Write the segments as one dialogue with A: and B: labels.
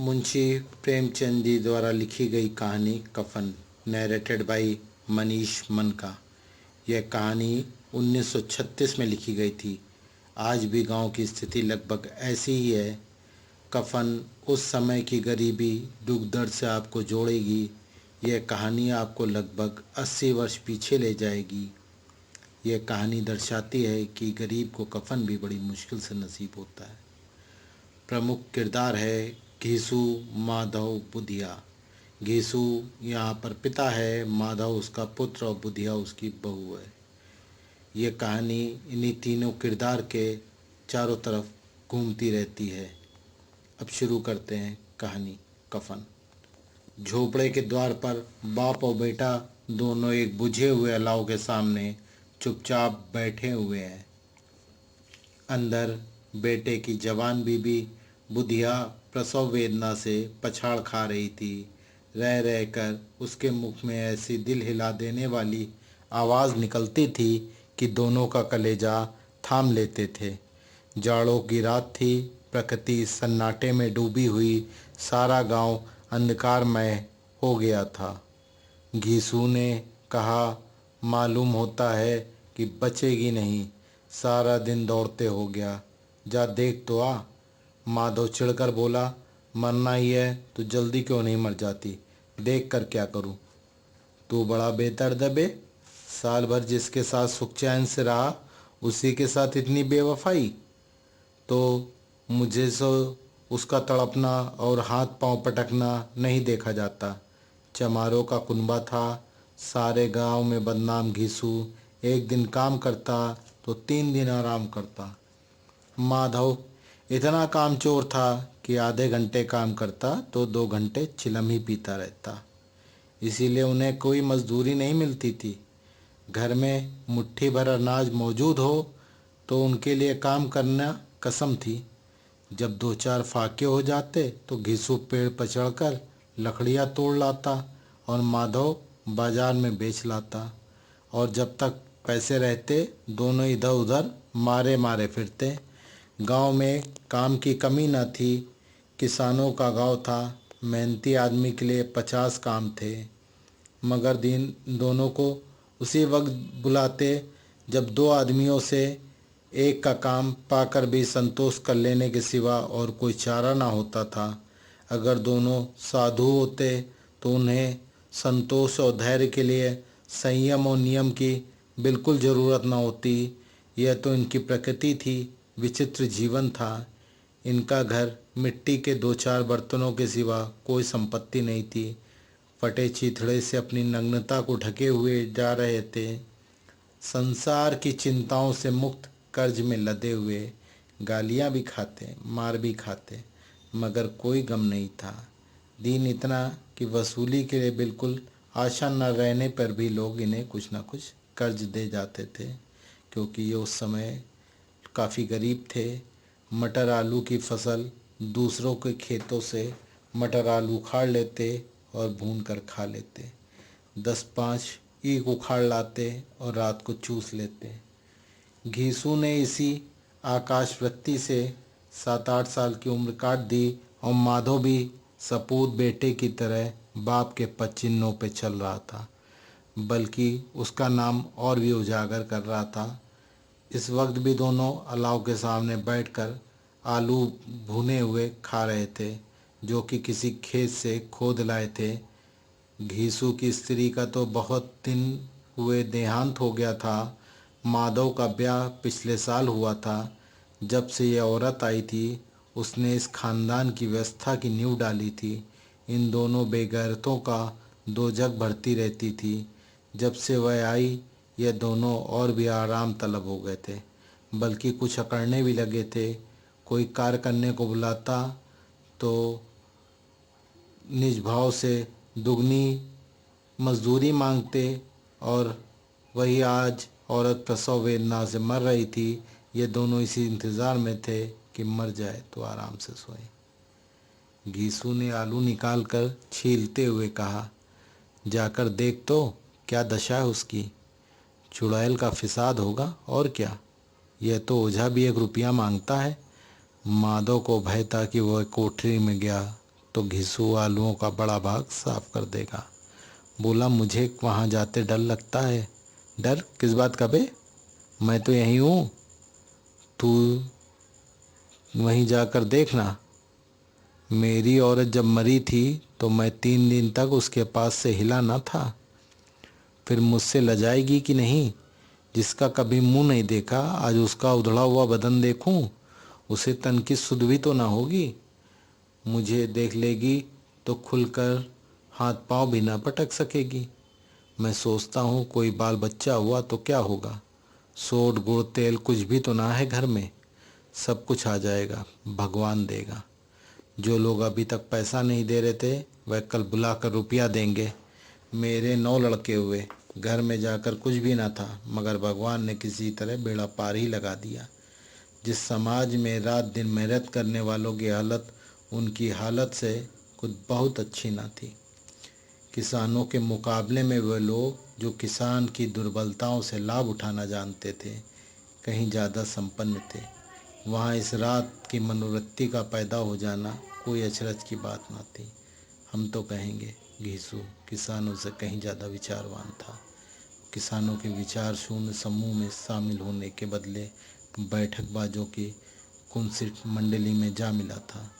A: मुंशी प्रेमचंद जी द्वारा लिखी गई कहानी कफन, नैरेटेड बाय मनीष मनका। यह कहानी 1936 में लिखी गई थी। आज भी गांव की स्थिति लगभग ऐसी ही है। कफन उस समय की गरीबी दुख दर्द से आपको जोड़ेगी। यह कहानी आपको लगभग 80 वर्ष पीछे ले जाएगी। यह कहानी दर्शाती है कि गरीब को कफन भी बड़ी मुश्किल से नसीब होता है। प्रमुख किरदार है घीसू माधव बुधिया। घीसू यहाँ पर पिता है, माधव उसका पुत्र और बुधिया उसकी बहू है। ये कहानी इन्हीं तीनों किरदार के चारों तरफ घूमती रहती है। अब शुरू करते हैं कहानी कफन। झोपड़े के द्वार पर बाप और बेटा दोनों एक बुझे हुए अलाव के सामने चुपचाप बैठे हुए हैं। अंदर बेटे की जवान बीबी बुधिया प्रसव वेदना से पछाड़ खा रही थी। रह रहकर उसके मुख में ऐसी दिल हिला देने वाली आवाज़ निकलती थी कि दोनों का कलेजा थाम लेते थे। जाड़ों की रात थी, प्रकृति सन्नाटे में डूबी हुई, सारा गांव अंधकारमय हो गया था। घीसू ने कहा, मालूम होता है कि बचेगी नहीं, सारा दिन दौड़ते हो गया, जा देख तो आ। माधव चिढ़कर बोला, मरना ही है तो जल्दी क्यों नहीं मर जाती, देख कर क्या करूं। तू बड़ा बेदर्द है बे, साल भर जिसके साथ सुख चैन से रहा उसी के साथ इतनी बेवफाई। तो मुझे सो उसका तड़पना और हाथ पांव पटकना नहीं देखा जाता। चमारों का कुनबा था, सारे गांव में बदनाम घीसू। एक दिन काम करता तो 3 दिन आराम करता। माधव इतना कामचोर था कि आधे घंटे काम करता तो 2 घंटे चिलम ही पीता रहता। इसीलिए उन्हें कोई मजदूरी नहीं मिलती थी। घर में मुट्ठी भर अनाज मौजूद हो तो उनके लिए काम करना कसम थी। जब 2-4 फाके हो जाते तो घिसू पेड़ पर चढ़कर लकड़ियाँ तोड़ लाता और माधव बाजार में बेच लाता। और जब तक पैसे रहते दोनों इधर उधर मारे मारे फिरते। गांव में काम की कमी न थी। किसानों का गांव था, मेहनती आदमी के लिए 50 काम थे। मगर दिन दोनों को उसी वक्त बुलाते जब 2 आदमियों से एक का काम पाकर भी संतोष कर लेने के सिवा और कोई चारा ना होता था। अगर दोनों साधु होते तो उन्हें संतोष और धैर्य के लिए संयम और नियम की बिल्कुल ज़रूरत न होती। यह तो इनकी प्रकृति थी, विचित्र जीवन था। इनका घर मिट्टी के 2-4 बर्तनों के सिवा कोई संपत्ति नहीं थी। फटे चीथड़े से अपनी नग्नता को ढके हुए जा रहे थे। संसार की चिंताओं से मुक्त, कर्ज में लदे हुए, गालियां भी खाते, मार भी खाते, मगर कोई गम नहीं था। दिन इतना कि वसूली के लिए बिल्कुल आशा न रहने पर भी लोग इन्हें कुछ न कुछ कर्ज दे जाते थे, क्योंकि ये उस समय काफ़ी गरीब थे। मटर आलू की फसल दूसरों के खेतों से मटर आलू उखाड़ लेते और भून कर खा लेते। 10-5 ईख उखाड़ लाते और रात को चूस लेते। घीसू ने इसी आकाशवृत्ति से 7-8 साल की उम्र काट दी और माधव भी सपूत बेटे की तरह बाप के पदचिन्हों पे चल रहा था, बल्कि उसका नाम और भी उजागर कर रहा था। इस वक्त भी दोनों अलाव के सामने बैठकर आलू भुने हुए खा रहे थे, जो कि किसी खेत से खोद लाए थे। घीसू की स्त्री का तो बहुत दिन हुए देहांत हो गया था। माधव का ब्याह पिछले साल हुआ था। जब से यह औरत आई थी उसने इस खानदान की व्यवस्था की नींव डाली थी। इन दोनों बेगैरतों का दोजख भरती रहती थी। जब से वह आई ये दोनों और भी आराम तलब हो गए थे, बल्कि कुछ अकड़ने भी लगे थे। कोई कार्य करने को बुलाता तो निज भाव से दुगनी मजदूरी मांगते। और वही आज औरत प्रसव वेदना से मर रही थी। ये दोनों इसी इंतज़ार में थे कि मर जाए तो आराम से सोए। घीसू ने आलू निकाल कर छीलते हुए कहा, जाकर देख तो क्या दशा है उसकी। चुड़ैल का फिसाद होगा और क्या। यह तो ओझा भी 1 रुपया मांगता है। माधव को भय था कि वह कोठरी में गया तो घिसू आलूओं का बड़ा भाग साफ कर देगा। बोला, मुझे वहाँ जाते डर लगता है। डर किस बात का बे? मैं तो यहीं हूँ, तू वहीं जाकर देखना। मेरी औरत जब मरी थी तो मैं 3 दिन तक उसके पास से हिला ना था। फिर मुझसे लजाएगी कि नहीं? जिसका कभी मुंह नहीं देखा, आज उसका उधड़ा हुआ बदन देखूं, उसे तन की सुध भी तो ना होगी। मुझे देख लेगी तो खुलकर हाथ पांव भी ना पटक सकेगी। मैं सोचता हूँ कोई बाल बच्चा हुआ तो क्या होगा। सोट गुड़ तेल कुछ भी तो ना है घर में। सब कुछ आ जाएगा, भगवान देगा। जो लोग अभी तक पैसा नहीं दे रहे थे वह कल बुलाकर रुपया देंगे। मेरे 9 लड़के हुए, घर में जाकर कुछ भी ना था, मगर भगवान ने किसी तरह बेड़ा पार ही लगा दिया। जिस समाज में रात दिन मेहनत करने वालों की हालत उनकी हालत से कुछ बहुत अच्छी ना थी। किसानों के मुकाबले में वे लोग जो किसान की दुर्बलताओं से लाभ उठाना जानते थे कहीं ज़्यादा संपन्न थे। वहाँ इस रात की मनोवृत्ति का पैदा हो जाना कोई अचरज की बात ना थी। हम तो कहेंगे घिसू किसानों से कहीं ज़्यादा विचारवान था। किसानों के विचार शून्य समूह में शामिल होने के बदले बैठकबाजों की कुंसित मंडली में जा मिला था।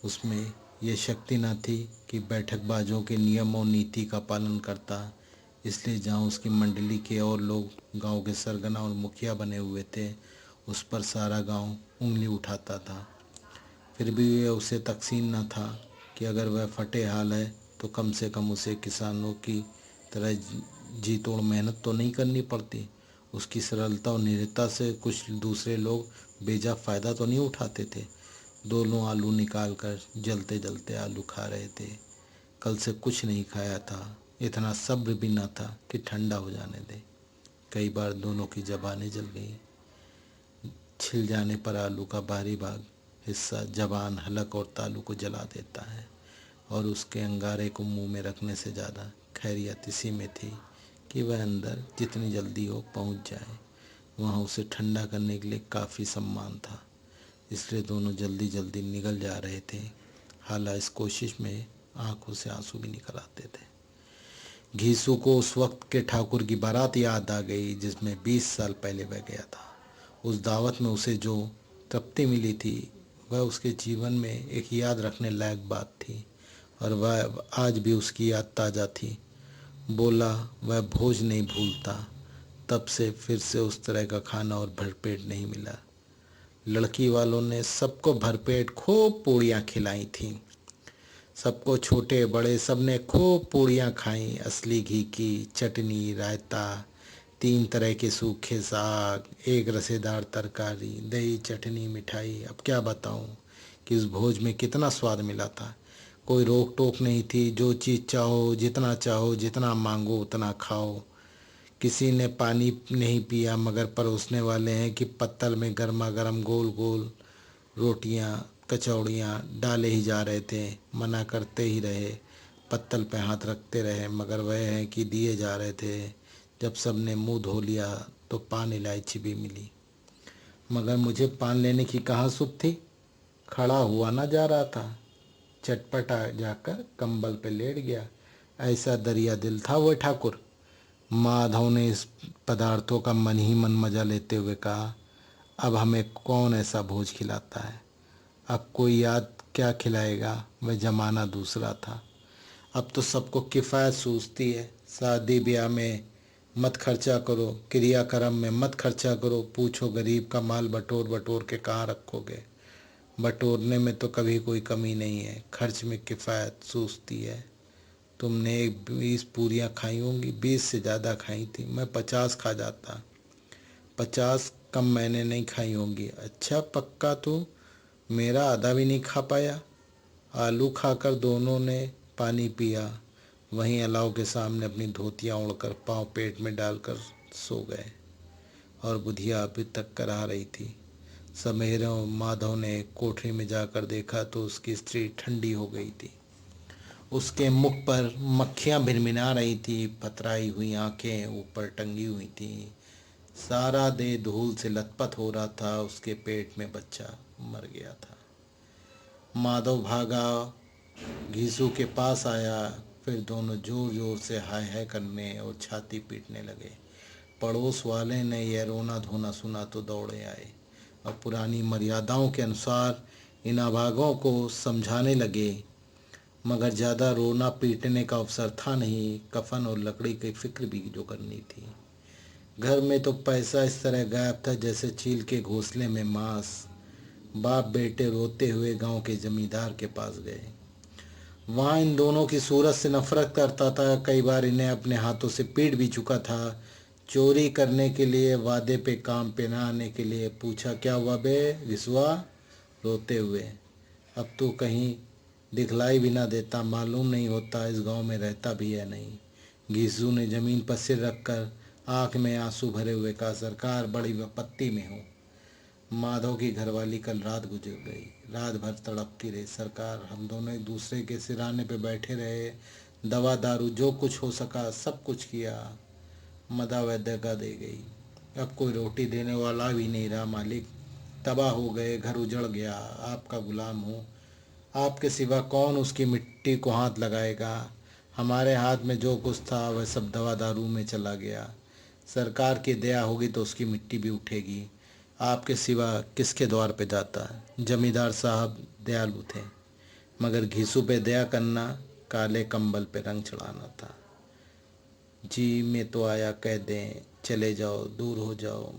A: उसमें यह शक्ति न थी कि बैठकबाजों के नियम और नीति का पालन करता, इसलिए जहाँ उसकी मंडली के और लोग गांव के सरगना और मुखिया बने हुए थे, उस पर सारा गांव उंगली उठाता था। फिर भी यह उसे तकसीन न था कि अगर वह फटे हाल है तो कम से कम उसे किसानों की तरह जी तोड़ मेहनत तो नहीं करनी पड़ती। उसकी सरलता और निरता से कुछ दूसरे लोग बेजा फ़ायदा तो नहीं उठाते थे। दोनों आलू निकाल कर जलते जलते आलू खा रहे थे। कल से कुछ नहीं खाया था, इतना सब्र भी न था कि ठंडा हो जाने दे। कई बार दोनों की ज़बानें जल गई। छिल जाने पर आलू का बाहरी भाग हिस्सा जबान, हलक और तालू को जला देता है, और उसके अंगारे को मुंह में रखने से ज़्यादा खैरियत इसी में थी कि वह अंदर जितनी जल्दी हो पहुंच जाए। वहाँ उसे ठंडा करने के लिए काफ़ी सम्मान था, इसलिए दोनों जल्दी जल्दी निकल जा रहे थे। हालांकि इस कोशिश में आंखों से आंसू भी निकल आते थे। घीसू को उस वक्त के ठाकुर की बारात याद आ गई जिसमें 20 साल पहले वह गया था। उस दावत में उसे जो तृप्ति मिली थी वह उसके जीवन में एक याद रखने लायक बात थी, और वह आज भी उसकी याद ताज़ा थी। बोला, वह भोज नहीं भूलता। तब से फिर से उस तरह का खाना और भरपेट नहीं मिला। लड़की वालों ने सबको भरपेट खूब पूड़ियाँ खिलाई थीं। सबको, छोटे बड़े, सब ने खूब पूड़ियाँ खाईं। असली घी की चटनी, रायता, 3 तरह के सूखे साग, एक रसेदार तरकारी, दही, चटनी, मिठाई। अब क्या बताऊं कि उस भोज में कितना स्वाद मिला था। कोई रोक टोक नहीं थी, जो चीज़ चाहो जितना मांगो उतना खाओ। किसी ने पानी नहीं पिया, मगर परोसने वाले हैं कि पत्तल में गर्मा गर्म गोल गोल रोटियां कचौड़ियाँ डाले ही जा रहे थे। मना करते ही रहे, पत्तल पे हाथ रखते रहे, मगर वह है कि दिए जा रहे थे। जब सबने मुंह धो लिया तो पान इलायची भी मिली, मगर मुझे पान लेने की कहाँ सुध थी। खड़ा हुआ ना जा रहा था। चटपटा जाकर कंबल पे लेट गया। ऐसा दरिया दिल था वो ठाकुर। माधव ने इस पदार्थों का मन ही मन मजा लेते हुए कहा, अब हमें कौन ऐसा भोज खिलाता है। अब कोई याद क्या खिलाएगा, वह जमाना दूसरा था। अब तो सबको किफ़ायत सूझती है। शादी ब्याह में मत खर्चा करो, क्रियाक्रम में मत खर्चा करो। पूछो गरीब का माल बटोर बटोर के कहाँ रखोगे। बटोरने में तो कभी कोई कमी नहीं है, खर्च में किफ़ायत सूझती है। तुमने 20 पूरियाँ खाई होंगी, 20 से ज़्यादा खाई थी। मैं 50 खा जाता। 50 कम मैंने नहीं खाई होंगी। अच्छा पक्का तू मेरा आधा भी नहीं खा पाया। आलू खाकर दोनों ने पानी पिया, वहीं अलाव के सामने अपनी धोतियाँ ओढ़कर पाँव पेट में डालकर सो गए। और बुधिया अभी तक करा रही थी। समेर और माधव ने कोठरी में जाकर देखा तो उसकी स्त्री ठंडी हो गई थी। उसके मुख पर मक्खियाँ भिनभिना रही थी, पतराई हुई आंखें ऊपर टंगी हुई थी। सारा देह धूल से लथपथ हो रहा था। उसके पेट में बच्चा मर गया था। माधव भागा घीसू के पास आया। फिर दोनों जोर जोर से हाय हाय करने और छाती पीटने लगे। पड़ोस वाले ने यह रोना धोना सुना तो दौड़े आए और पुरानी मर्यादाओं के अनुसार इन अभागों को समझाने लगे। मगर ज़्यादा रोना पीटने का अवसर था नहीं, कफन और लकड़ी की फिक्र भी जो करनी थी। घर में तो पैसा इस तरह गायब था जैसे चील के घोंसले में मांस। बाप बेटे रोते हुए गांव के जमींदार के पास गए। वहां इन दोनों की सूरत से नफरत करता था, कई बार इन्हें अपने हाथों से पीट भी चुका था। चोरी करने के लिए, वादे पे काम पे ना आने के लिए। पूछा, क्या हुआ बे विश्वा? रोते हुए, अब तो कहीं दिखलाई भी ना देता, मालूम नहीं होता इस गांव में रहता भी है नहीं। घीसू ने जमीन पर सिर रखकर आंख में आंसू भरे हुए कहा, सरकार बड़ी विपत्ति में हूँ। माधव की घरवाली कल रात गुजर गई। रात भर तड़पती रही, सरकार हम दोनों एक दूसरे के सिराने पे बैठे रहे, दवा दारू जो कुछ हो सका सब कुछ किया। मदा वैद्य का दे गई। अब कोई रोटी देने वाला भी नहीं रहा मालिक। तबाह हो गए, घर उजड़ गया। आपका गुलाम हूँ, आपके सिवा कौन उसकी मिट्टी को हाथ लगाएगा। हमारे हाथ में जो कुछ था वह सब दवा दारू में चला गया। सरकार की दया होगी तो उसकी मिट्टी भी उठेगी। आपके सिवा किसके द्वार पे जाता है। जमींदार साहब दयालु थे, मगर घीसू पे दया करना काले कंबल पे रंग चढ़ाना था। जी में तो आया कह दें चले जाओ, दूर हो जाओ,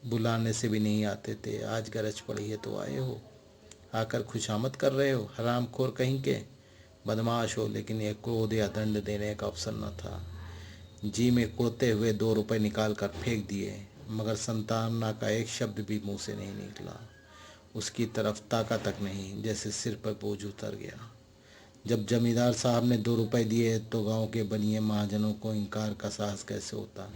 A: बुलाने से भी नहीं आते थे। आज गरज पड़ी है तो आए हो, आकर खुशामद कर रहे हो। हरामखोर कहीं के बदमाश हो, लेकिन यह क्रोध या दंड देने का अवसर न था। जी में कुड़ते हुए 2 रुपए निकाल कर फेंक दिए, मगर संतावना का एक शब्द भी मुंह से नहीं निकला। उसकी तरफ ताका तक नहीं, जैसे सिर पर बोझ उतर गया। जब जमींदार साहब ने 2 रुपए दिए तो गांव के बनिए महाजनों को इनकार का साहस कैसे होता।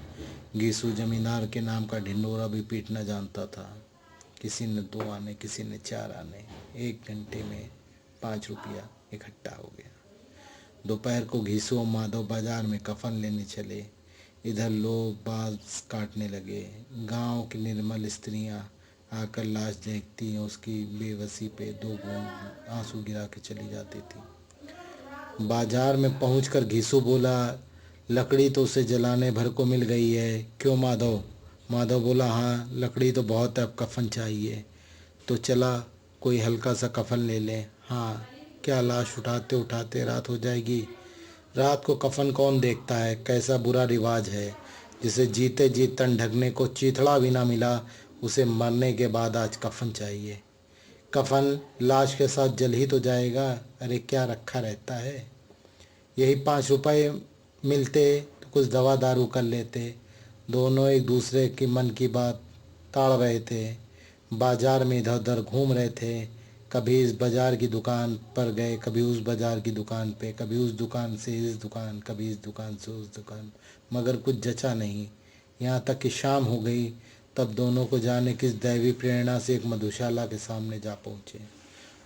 A: गीसू जमींदार के नाम का ढिंडोरा भी पीटना जानता था। किसी ने 2 आने, किसी ने 4 आने। 1 घंटे में 5 रुपया इकट्ठा हो गया। दोपहर को घीसू और माधव बाजार में कफन लेने चले। इधर लोग बांस काटने लगे। गांव की निर्मल स्त्रियां आकर लाश देखती, उसकी बेबसी पे 2 बूंद आंसू गिरा के चली जाती थी। बाजार में पहुंचकर घीसू बोला, लकड़ी तो उसे जलाने भर को मिल गई है, क्यों माधव? माधव बोला, हाँ लकड़ी तो बहुत है, अब कफन चाहिए। तो चला कोई हल्का सा कफन ले लें। हाँ, क्या लाश उठाते उठाते रात हो जाएगी। रात को कफन कौन देखता है, कैसा बुरा रिवाज है। जिसे जीते जी तन ढकने को चीथड़ा भी ना मिला, उसे मरने के बाद आज कफन चाहिए। कफन लाश के साथ जल ही तो जाएगा। अरे क्या रखा रहता है। यही 5 रुपए मिलते तो कुछ दवा दारू कर लेते। दोनों एक दूसरे की मन की बात ताड़ रहे थे। बाजार में इधर उधर घूम रहे थे। कभी इस बाजार की दुकान पर गए, कभी उस बाजार की दुकान पे, कभी उस दुकान से इस दुकान, कभी इस दुकान से उस दुकान, मगर कुछ जचा नहीं। यहाँ तक कि शाम हो गई। तब दोनों को जाने किस दैवी प्रेरणा से एक मधुशाला के सामने जा पहुँचे,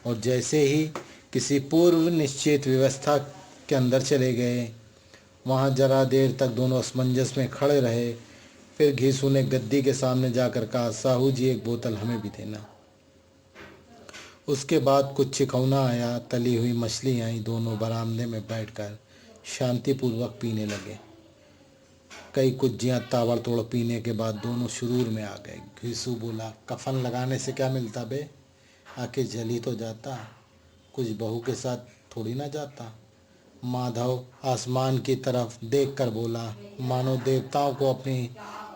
A: और जैसे ही किसी पूर्व निश्चित व्यवस्था के अंदर चले गए। वहाँ जरा देर तक दोनों असमंजस में खड़े रहे। फिर घीसू ने गद्दी के सामने जाकर कहा, साहू जी एक बोतल हमें भी देना। उसके बाद कुछ चिकौना आया, तली हुई मछली आई। दोनों बरामदे में बैठकर शांतिपूर्वक पीने लगे। कई कुज्जियाँ ताबड़तोड़ पीने के बाद दोनों शुरूर में आ गए। घीसू बोला, कफन लगाने से क्या मिलता बे, आके जल ही तो जाता, कुछ बहू के साथ थोड़ी ना जाता। माधव आसमान की तरफ देखकर बोला, मानो देवताओं को अपनी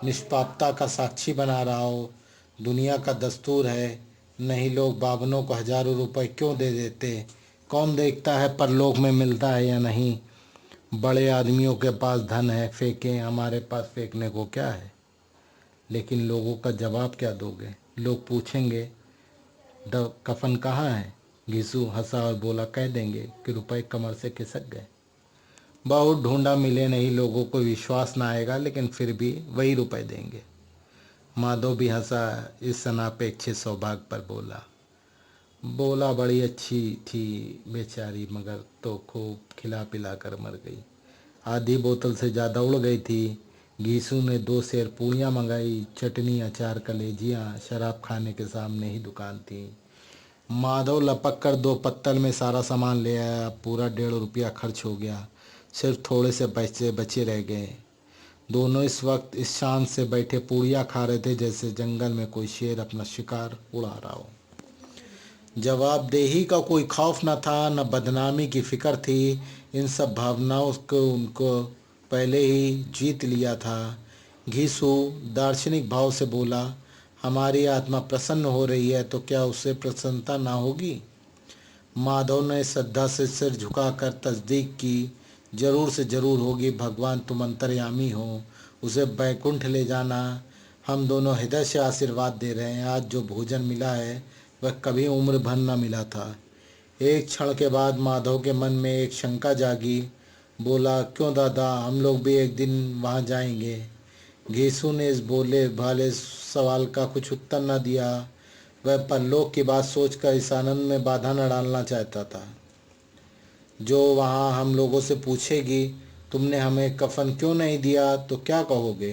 A: निष्पापता का साक्षी बना रहा हो। दुनिया का दस्तूर है, नहीं लोग बाभनों को हजारों रुपए क्यों दे देते। कौन देखता है परलोक में मिलता है या नहीं। बड़े आदमियों के पास धन है, फेंकें, हमारे पास फेंकने को क्या है। लेकिन लोगों का जवाब क्या दोगे। लोग पूछेंगे कफन कहाँ है। घीसू हंसा और बोला, कह देंगे कि रुपए कमर से खिसक गए। बहुत ढूंढा, मिले नहीं। लोगों को विश्वास ना आएगा, लेकिन फिर भी वही रुपए देंगे। माधव भी हंसा, इस अनापेक्षित सौभाग्य पर बोला बड़ी अच्छी थी बेचारी, मगर तो खूब खिला पिला कर मर गई। आधी बोतल से ज़्यादा उड़ गई थी। घीसू ने 2 सेर पूड़ियाँ मंगाई, चटनी, अचार, कलेजियाँ। शराब खाने के सामने ही दुकान थी। माधव लपक कर 2 पत्तल में सारा सामान ले आया। पूरा 1.5 रुपया खर्च हो गया। सिर्फ थोड़े से पैसे बचे रह गए। दोनों इस वक्त इस शान से बैठे पूड़ियाँ खा रहे थे जैसे जंगल में कोई शेर अपना शिकार उड़ा रहा हो। जवाबदेही का कोई खौफ न था, न बदनामी की फिक्र थी। इन सब भावनाओं को उनको पहले ही जीत लिया था। घीसू दार्शनिक भाव से बोला, हमारी आत्मा प्रसन्न हो रही है तो क्या उससे प्रसन्नता ना होगी? माधव ने श्रद्धा से सिर झुकाकर तस्दीक की, जरूर से जरूर होगी। भगवान तुम अंतर्यामी हो, उसे बैकुंठ ले जाना। हम दोनों हृदय से आशीर्वाद दे रहे हैं। आज जो भोजन मिला है वह कभी उम्र भर न मिला था। एक क्षण के बाद माधव के मन में एक शंका जागी। बोला, क्यों दादा, हम लोग भी एक दिन वहाँ जाएंगे? घीसू ने इस बोले भाले सवाल का कुछ उत्तर न दिया। वह परलोक की बात सोचकर इस आनंद में बाधा न डालना चाहता था। जो वहाँ हम लोगों से पूछेगी, तुमने हमें कफन क्यों नहीं दिया, तो क्या कहोगे?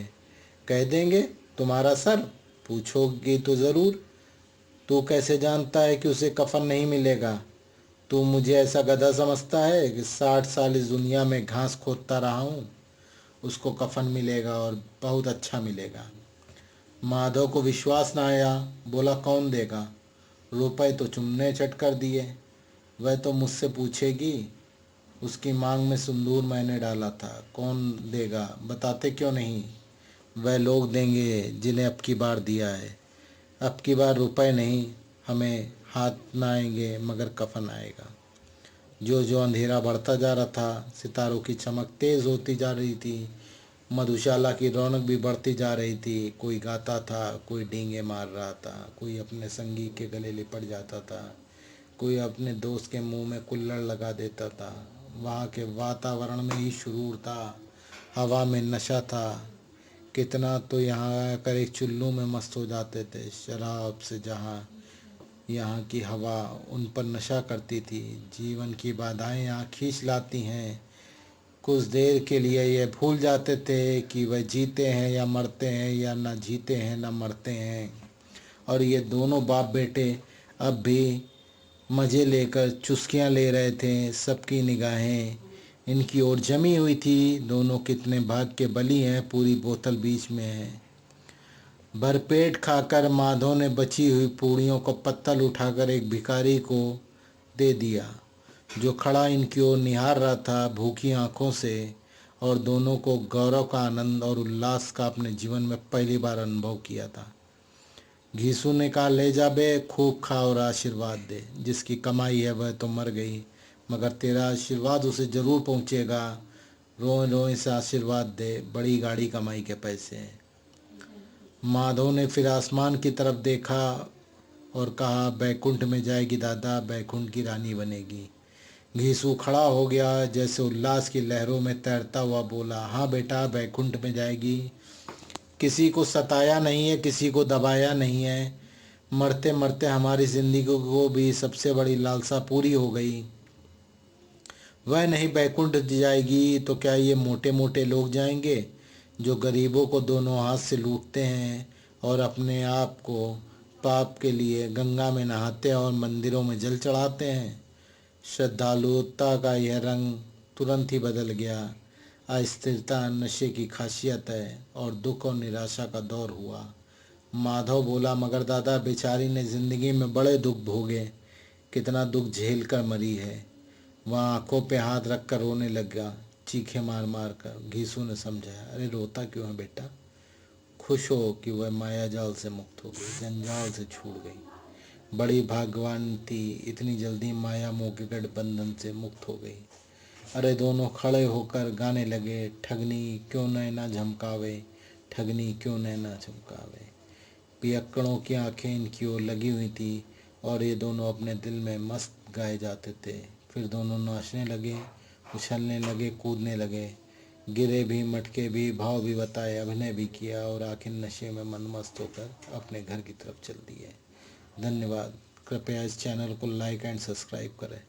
A: कह देंगे तुम्हारा सर। पूछोगी तो ज़रूर, तू कैसे जानता है कि उसे कफन नहीं मिलेगा? तू मुझे ऐसा गधा समझता है कि 60 साल इस दुनिया में घास खोदता रहा हूँ? उसको कफन मिलेगा और बहुत अच्छा मिलेगा। माधव को विश्वास न आया। बोला, कौन देगा? रुपए तो तुमने चट कर दिए। वह तो मुझसे पूछेगी। उसकी मांग में सिंदूर मैंने डाला था। कौन देगा? बताते क्यों नहीं? वह लोग देंगे जिन्हें अब की बार दिया है। अब की बार रुपए नहीं, हमें हाथ न आएंगे मगर कफन आएगा। जो जो अंधेरा बढ़ता जा रहा था, सितारों की चमक तेज होती जा रही थी। मधुशाला की रौनक भी बढ़ती जा रही थी। कोई गाता था, कोई डींगे मार रहा था, कोई अपने संगी के गले लिपट जाता था, कोई अपने दोस्त के मुंह में कुल्हड़ लगा देता था। वहाँ के वातावरण में ही सुरूर था, हवा में नशा था। कितना तो यहाँ आकर एक चुल्लू में मस्त हो जाते थे शराब से। जहाँ यहाँ की हवा उन पर नशा करती थी। जीवन की बाधाएं यहाँ खींच लाती हैं। कुछ देर के लिए ये भूल जाते थे कि वह जीते हैं या मरते हैं, या ना जीते हैं ना मरते हैं। और ये दोनों बाप बेटे अब भी मज़े लेकर चुस्कियां ले रहे थे। सबकी निगाहें इनकी ओर जमी हुई थी। दोनों कितने भाग के बली हैं, पूरी बोतल बीच में है। भरपेट खाकर माधव ने बची हुई पूड़ियों को पत्तल उठाकर एक भिखारी को दे दिया, जो खड़ा इनकी ओर निहार रहा था भूखी आंखों से। और दोनों को गौरव का आनंद और उल्लास का अपने जीवन में पहली बार अनुभव किया था। घीसू ने कहा, ले जा बे, खूब खा और आशीर्वाद दे। जिसकी कमाई है वह तो मर गई, मगर तेरा आशीर्वाद उसे जरूर पहुँचेगा। रोए रोए से आशीर्वाद दे, बड़ी गाड़ी कमाई के पैसे हैं। माधव ने फिर आसमान की तरफ देखा और कहा, बैकुंठ में जाएगी दादा, बैकुंठ की रानी बनेगी। घीसू खड़ा हो गया, जैसे उल्लास की लहरों में तैरता हुआ बोला, हाँ बेटा, बैकुंठ में जाएगी। किसी को सताया नहीं है, किसी को दबाया नहीं है। मरते मरते हमारी जिंदगी को भी सबसे बड़ी लालसा पूरी हो गई। वह नहीं बैकुंठ जाएगी तो क्या ये मोटे मोटे लोग जाएंगे, जो गरीबों को दोनों हाथ से लूटते हैं और अपने आप को पाप के लिए गंगा में नहाते हैं और मंदिरों में जल चढ़ाते हैं? श्रद्धालुता का यह रंग तुरंत ही बदल गया। अस्थिरता नशे की खासियत है और दुख और निराशा का दौर हुआ। माधव बोला, मगर दादा, बेचारी ने जिंदगी में बड़े दुख भोगे, कितना दुख झेल कर मरी है। वह आंखों पे हाथ रख कर रोने लगा, चीखे मार मार कर। घीसू ने समझाया, अरे रोता क्यों है बेटा? खुश हो कि वह माया जाल से मुक्त हो गई, जंजाल से छूट गई। बड़ी भाग्यवान थी, इतनी जल्दी माया मोह के गठबंधन से मुक्त हो गई। अरे दोनों खड़े होकर गाने लगे, ठगनी क्यों नैना झमकावे, ठगनी क्यों नैना झमकावे। पियक्कड़ों की आंखें इनकी ओर लगी हुई थी और ये दोनों अपने दिल में मस्त गाए जाते थे। फिर दोनों नाचने लगे, उछलने लगे, कूदने लगे, गिरे भी, मटके भी, भाव भी बताए, अभिनय भी किया और आखिर नशे में मनमस्त होकर अपने घर की तरफ चल दिए। धन्यवाद। कृपया इस चैनल को लाइक एंड सब्सक्राइब करें।